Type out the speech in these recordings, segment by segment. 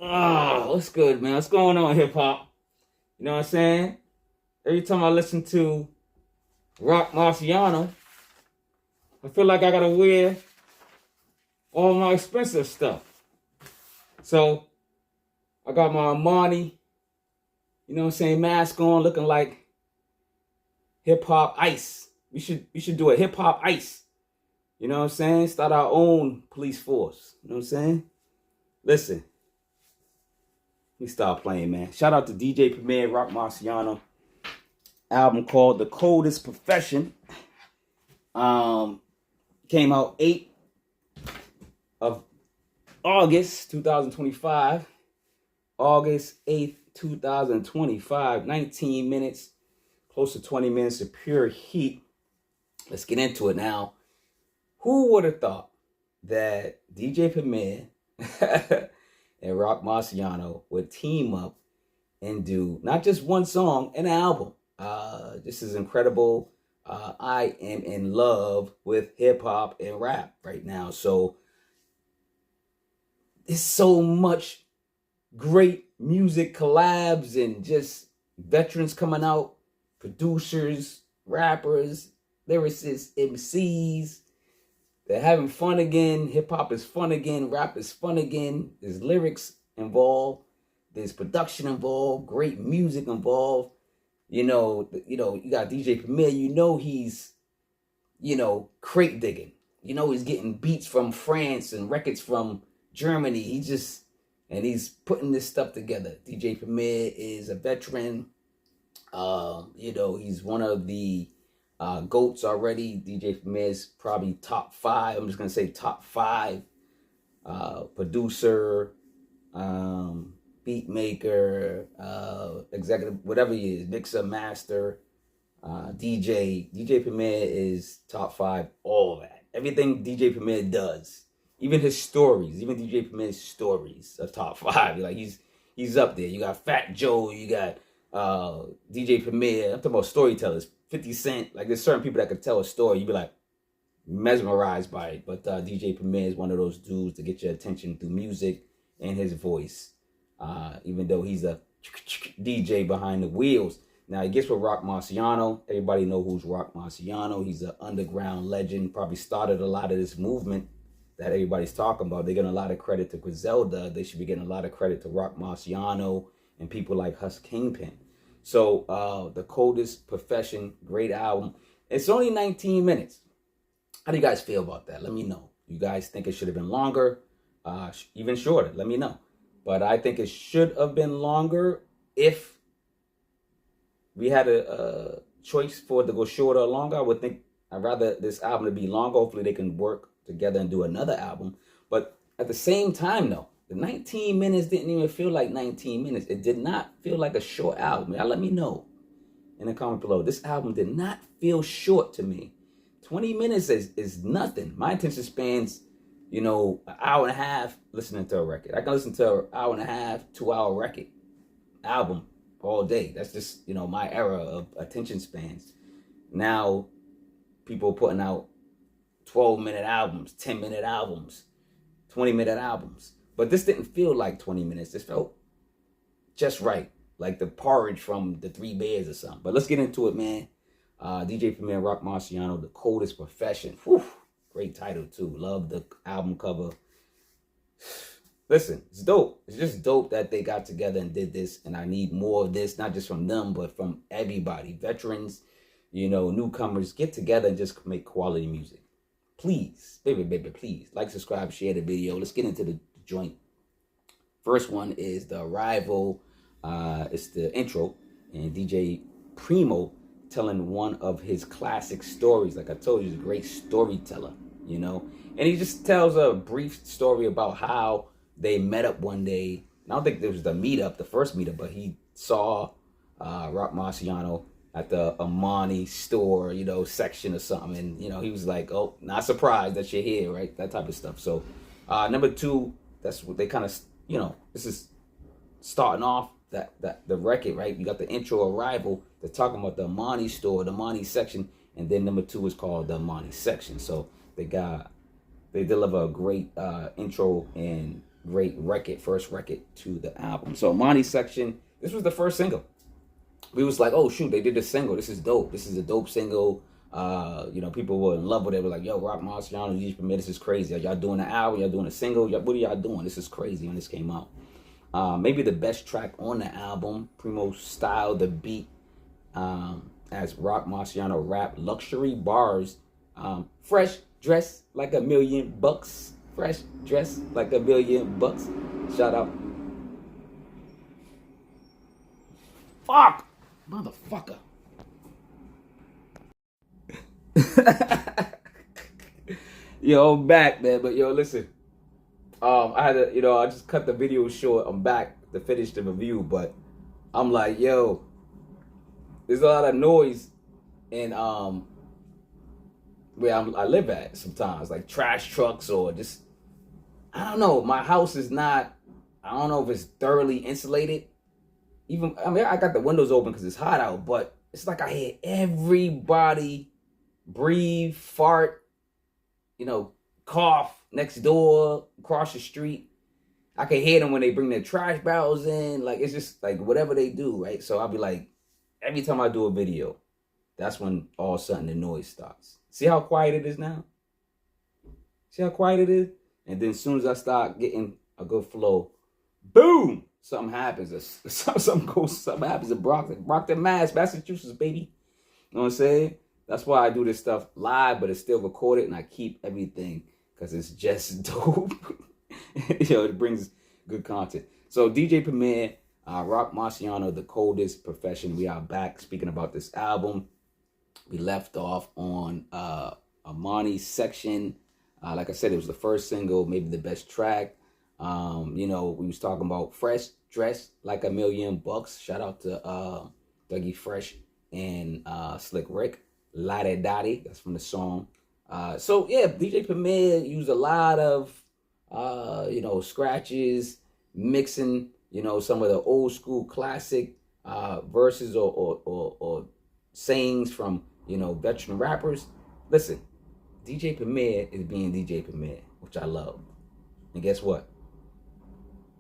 Oh, what's good, man? What's going on, hip hop? You know what I'm saying? Every time I listen to Roc Marciano, I feel like I gotta wear all my expensive stuff. So I got my Armani, you know what I'm saying, mask on, looking like hip hop ice. We should do a hip hop ice. You know what I'm saying? Start our own police force. You know what I'm saying? Listen, let me start playing, man. Shout out to DJ Premier Roc Marciano. Album called The Coldest Profession. Came out 8th of August 2025. August 8th, 2025. 19 minutes, close to 20 minutes of pure heat. Let's get into it now. Who would have thought that DJ Premier and Roc Marciano would team up and do not just one song, an album? This is incredible. I am in love with hip hop and rap right now. So there's so much great music collabs and just veterans coming out, producers, rappers, lyricists, MCs. They're having fun again. Hip hop is fun again. Rap is fun again. There's lyrics involved. There's production involved. Great music involved. You got DJ Premier. He's, crate digging. He's getting beats from France and records from Germany. He's putting this stuff together. DJ Premier is a veteran. He's one of the GOATs already. DJ Premier is probably top 5. I'm just going to say top 5 producer, beat maker, executive, whatever he is, mixer, master, DJ. DJ Premier is top 5, all of that. Everything DJ Premier does, even his stories, even DJ Premier's stories are top 5. Like he's up there. You got Fat Joe, you got DJ Premier. I'm talking about storytellers. 50 Cent. Like there's certain people that could tell a story. You'd be like mesmerized by it. But DJ Premier is one of those dudes to get your attention through music and his voice. Even though he's a DJ behind the wheels. Now he gets with Roc Marciano. Everybody know who's Roc Marciano. He's an underground legend. Probably started a lot of this movement that everybody's talking about. They're getting a lot of credit to Griselda. They should be getting a lot of credit to Roc Marciano and people like Hus Kingpin. So The Coldest Profession, great album. It's only 19 minutes. How do you guys feel about that? Let me know. You guys think it should have been longer, even shorter? Let me know. But I think it should have been longer. If we had a choice for it to go shorter or longer, I would think I'd rather this album to be longer. Hopefully they can work together and do another album. But at the same time, though, the 19 minutes didn't even feel like 19 minutes. It did not feel like a short album. Y'all let me know in the comment below. This album did not feel short to me. 20 minutes is nothing. My attention spans, an hour and a half listening to a record. I can listen to an hour and a half, 2-hour record album all day. That's just, my era of attention spans. Now, people are putting out 12-minute albums, 10-minute albums, 20-minute albums. But this didn't feel like 20 minutes. This felt just right. Like the porridge from the Three Bears or something. But let's get into it, man. DJ Premier, Roc Marciano, The Coldest Profession. Whew. Great title, too. Love the album cover. Listen, it's dope. It's just dope that they got together and did this. And I need more of this, not just from them, but from everybody. Veterans, newcomers, get together and just make quality music. Please, baby, please. Like, subscribe, share the video. Let's get into the joint. First one is The Arrival. It's the intro. And DJ Primo telling one of his classic stories. Like I told you, he's a great storyteller, And he just tells a brief story about how they met up one day. I don't think it was the first meetup, but he saw Roc Marciano at the Armani store, section or something. And, he was like, oh, not surprised that you're here, right? That type of stuff. So, number 2, that's what they kind of, this is starting off the record, right? You got the intro, Arrival. They're talking about the Armani store, the Armani Section. And then number 2 is called the Armani Section. So they deliver a great intro and great record, first record to the album. So Armani Section, this was the first single. We was like, oh shoot, they did this single. This is dope. This is a dope single. People were in love with it. Were like, yo, Roc Marciano, DJ Premier, this is crazy. Are y'all doing an album? Y'all doing a single? What are y'all doing? This is crazy when this came out. Maybe the best track on the album. Primo styled the beat as Roc Marciano rap luxury bars. Fresh dress like $1,000,000. Fresh dress like $1,000,000. Shout out. Fuck! Motherfucker. Yo, I'm back, man. But yo, listen. I had to, I just cut the video short. I'm back to finish the review, but I'm like, yo, there's a lot of noise in where I live at sometimes, like trash trucks or just, I don't know. My house is not, I don't know if it's thoroughly insulated. I got the windows open because it's hot out, but it's like I hear everybody breathe, fart, cough next door, across the street. I can hear them when they bring their trash barrels in. Like, it's just like whatever they do, right? So I'll be like, every time I do a video, that's when all of a sudden the noise starts. See how quiet it is now? See how quiet it is? And then as soon as I start getting a good flow, boom! Something happens. Something happens in Brockton, Massachusetts, baby. You know what I'm saying? That's why I do this stuff live, but it's still recorded, and I keep everything because it's just dope. It brings good content. So DJ Premier, Roc Marciano, The Coldest Profession. We are back speaking about this album. We left off on Armani Section. Like I said, it was the first single, maybe the best track. We was talking about Fresh Dress Like $1,000,000. Shout out to Dougie Fresh and Slick Rick. Lottie Dottie, that's from the song. DJ Premier used a lot of scratches, mixing, some of the old school classic verses or sayings from, veteran rappers. Listen, DJ Premier is being DJ Premier, which I love. And guess what?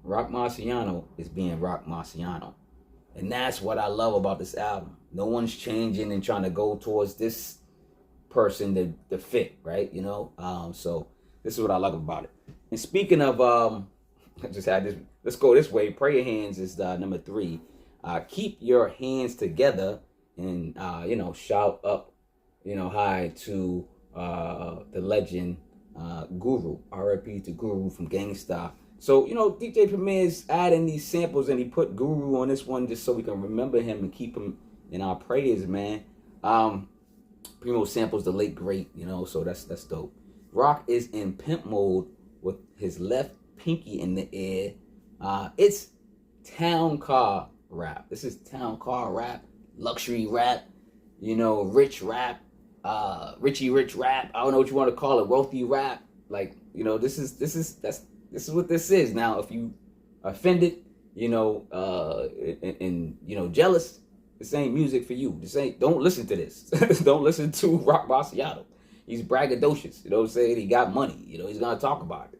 Roc Marciano is being Roc Marciano. And that's what I love about this album. No one's changing and trying to go towards this person to fit, right? So this is what I love about it. And speaking of, I just had this, let's go this way. Pray your hands is number 3. Keep your hands together and, shout up, hi to the legend, Guru. R.I.P. to Guru from Gangstar. So, DJ Premier's adding these samples, and he put Guru on this one just so we can remember him and keep him in our prayers, man. Primo samples the late great, so that's dope. Roc is in pimp mode with his left pinky in the air. It's town car rap. This is town car rap, luxury rap, rich rap, Richie rich rap. I don't know what you want to call it, wealthy rap. Like, this is what this is. Now, if you offended, jealous, this ain't music for you. Don't listen to this. Don't listen to Roc Marciano. He's braggadocious. You know what I'm saying? He got money. He's going to talk about it.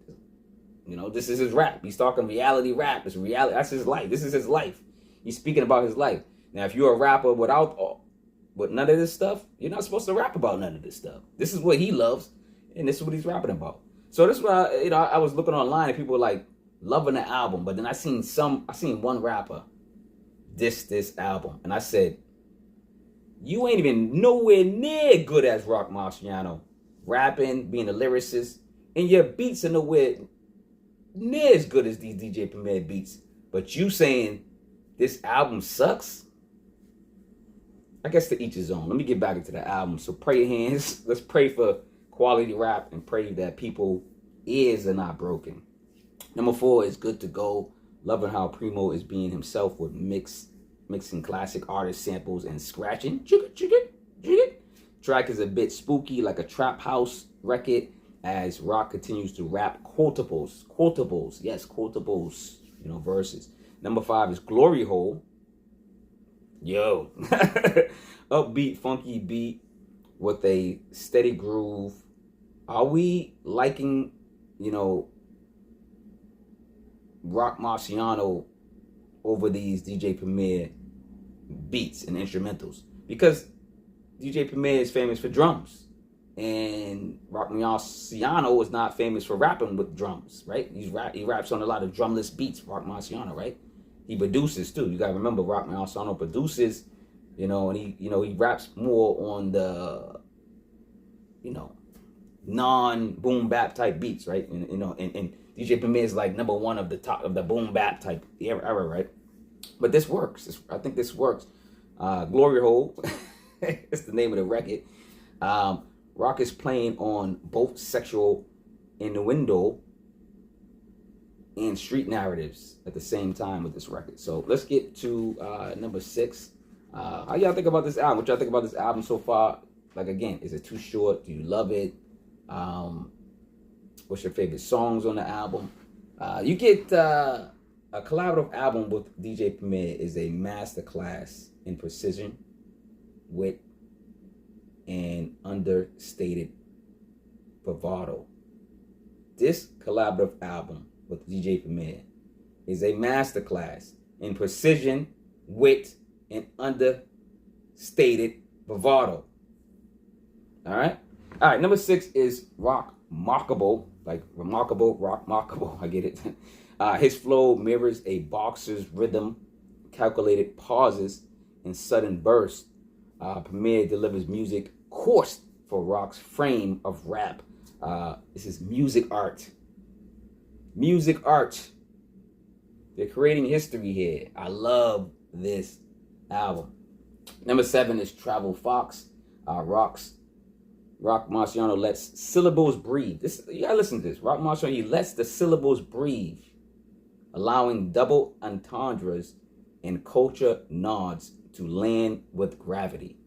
This is his rap. He's talking reality rap. It's reality. That's his life. This is his life. He's speaking about his life. Now, if you're a rapper with none of this stuff, you're not supposed to rap about none of this stuff. This is what he loves, and this is what he's rapping about. So this is what I was looking online, and people were like loving the album, but then I seen one rapper diss this album, and I said, you ain't even nowhere near good as Roc Marciano, rapping, being a lyricist, and your beats are nowhere near as good as these DJ Premier beats. But you saying this album sucks? I guess to each his own. Let me get back into the album. So pray your hands. Let's pray for quality rap and pray that people ears are not broken. Number 4 is Good to Go. Loving how Primo is being himself with mixing classic artist samples and scratching. Track is a bit spooky, like a trap house record, as Roc continues to rap quotables, verses. Number 5 is Glory Hole. Yo, upbeat, funky beat with a steady groove. Are we liking, Roc Marciano over these DJ Premier beats and instrumentals, because DJ Premier is famous for drums, and Roc Marciano is not famous for rapping with drums, right? He raps on a lot of drumless beats, Roc Marciano, right? He produces too. You gotta remember, Roc Marciano produces, and he raps more on the, non boom bap type beats, right? And DJ Premier is like number one of the top of the boom bap type era, right? But this works. I think this works. Glory Hole, it's the name of the record. Roc is playing on both sexual innuendo and street narratives at the same time with this record. So let's get to number 6. How y'all think about this album? What y'all think about this album so far? Like, again, is it too short? Do you love it? What's your favorite songs on the album? You get a collaborative album with DJ Premier is a masterclass in precision, wit, and understated bravado. This collaborative album with DJ Premier is a masterclass in precision, wit, and understated bravado. All right, number 6 is RocMarkable, like remarkable, RocMarkable. I get it. His flow mirrors a boxer's rhythm, calculated pauses, and sudden bursts. Premier delivers music coursed for Roc's frame of rap. This is music art. Music art. They're creating history here. I love this album. Number 7 is Travel Fox. Roc Marciano lets syllables breathe. You gotta listen to this. Roc Marciano, he lets the syllables breathe, allowing double entendres and culture nods to land with gravity.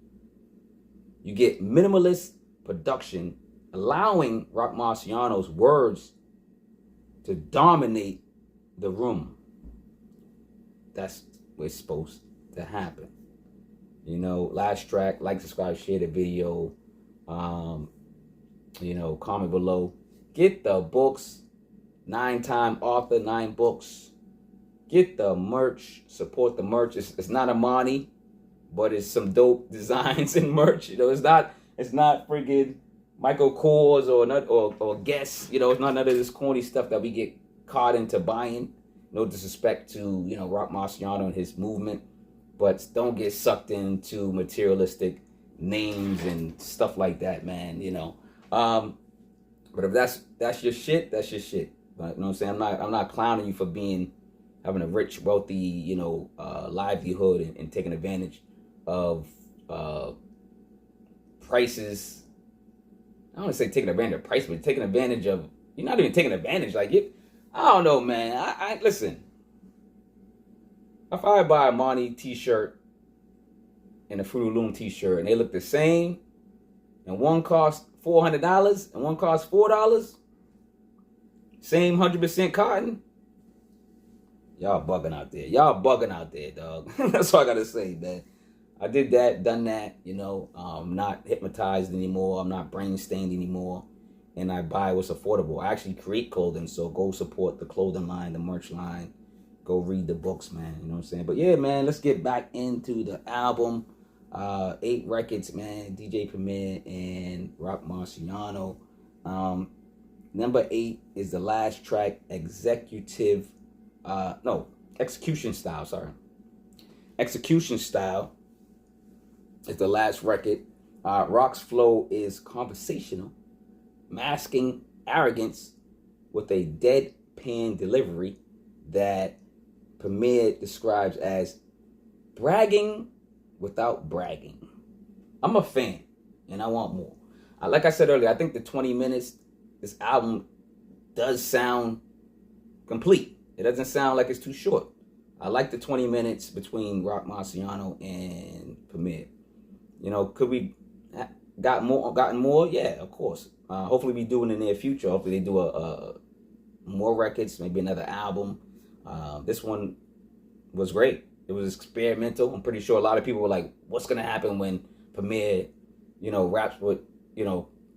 You get minimalist production, allowing Roc Marciano's words to dominate the room. That's what's supposed to happen. Last track, like, subscribe, share the video. Comment below. Get the books. 9-time author, 9 books. Get the merch. Support the merch. It's not Armani, but it's some dope designs and merch. It's not friggin' Michael Kors or Guess. It's not none of this corny stuff that we get caught into buying. No disrespect to Roc Marciano and his movement, but don't get sucked into materialistic names and stuff like that, man. But if that's your shit, that's your shit. But you know what I'm saying? I'm not clowning you for having a rich, wealthy, livelihood and taking advantage of prices. I don't want to say taking advantage of price, but taking advantage of, you're not even taking advantage. Like, I don't know, man. I listen. If I buy a Armani t-shirt and a Fruit Loom t-shirt and they look the same, and one costs $400 and one costs $4, same 100% cotton, y'all bugging out there. Y'all bugging out there, dog. That's all I gotta say, man. I did that, done that, I'm not hypnotized anymore. I'm not brain stained anymore. And I buy what's affordable. I actually create clothing, so go support the clothing line, the merch line. Go read the books, man. You know what I'm saying? But yeah, man, let's get back into the album. 8 records, man. DJ Premier and Roc Marciano. Number 8 is the last track, Execution Style, sorry. Execution Style is the last record. Roc's flow is conversational, masking arrogance with a deadpan delivery that Premier describes as bragging without bragging. I'm a fan, and I want more. Like I said earlier, I think the 20 minutes, this album does sound complete. It doesn't sound like it's too short. I like the 20 minutes between Roc Marciano and Premier. Could we gotten more? Yeah, of course. Hopefully we do in the near future. Hopefully they do more records, maybe another album. This one was great. It was experimental. I'm pretty sure a lot of people were like, what's going to happen when Premier, raps with,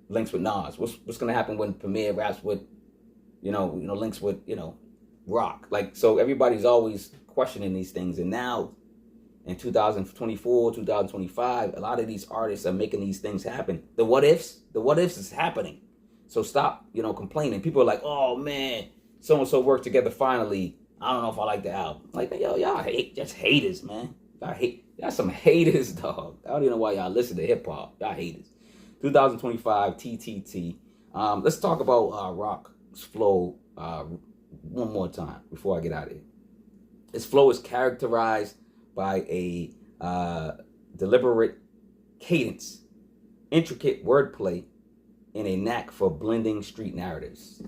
links with Nas? What's going to happen when Premier raps with, links with, rock. Like, so everybody's always questioning these things. And now in 2024, 2025, a lot of these artists are making these things happen. The what ifs is happening. So stop, complaining. People are like, oh man, so-and-so worked together finally. I don't know if I like the album. Like, yo, y'all just haters, man. Y'all some haters, dog. I don't even know why y'all listen to hip hop. Y'all haters. 2025, TTT. Let's talk about Roc's flow one more time before I get out of here. His flow is characterized by a deliberate cadence, intricate wordplay, and a knack for blending street narratives.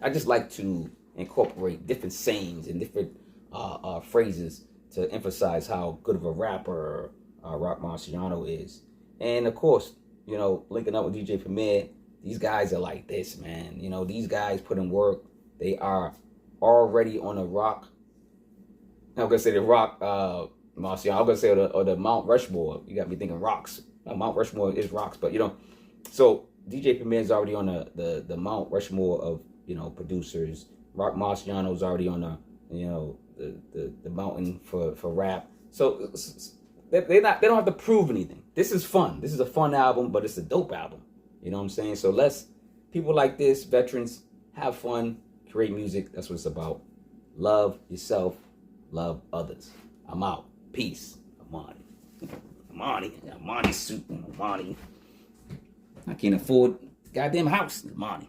I just like to incorporate different sayings and different phrases to emphasize how good of a rapper Roc Marciano is. And of course, linking up with DJ Premier, these guys are like this, man. These guys put in work. They are already on a rock. I'm going to say the Roc Marciano. I'm going to say or the Mount Rushmore. You got me thinking rocks. Mount Rushmore is rocks, but so DJ Premier is already on the Mount Rushmore of producers. Roc Marciano is already on the mountain for rap. So they don't have to prove anything. This is fun. This is a fun album, but it's a dope album. You know what I'm saying? So people like this, veterans, have fun, create music. That's what it's about. Love yourself, love others. I'm out. Peace. Armani suit, Armani. I can't afford goddamn house, Armani.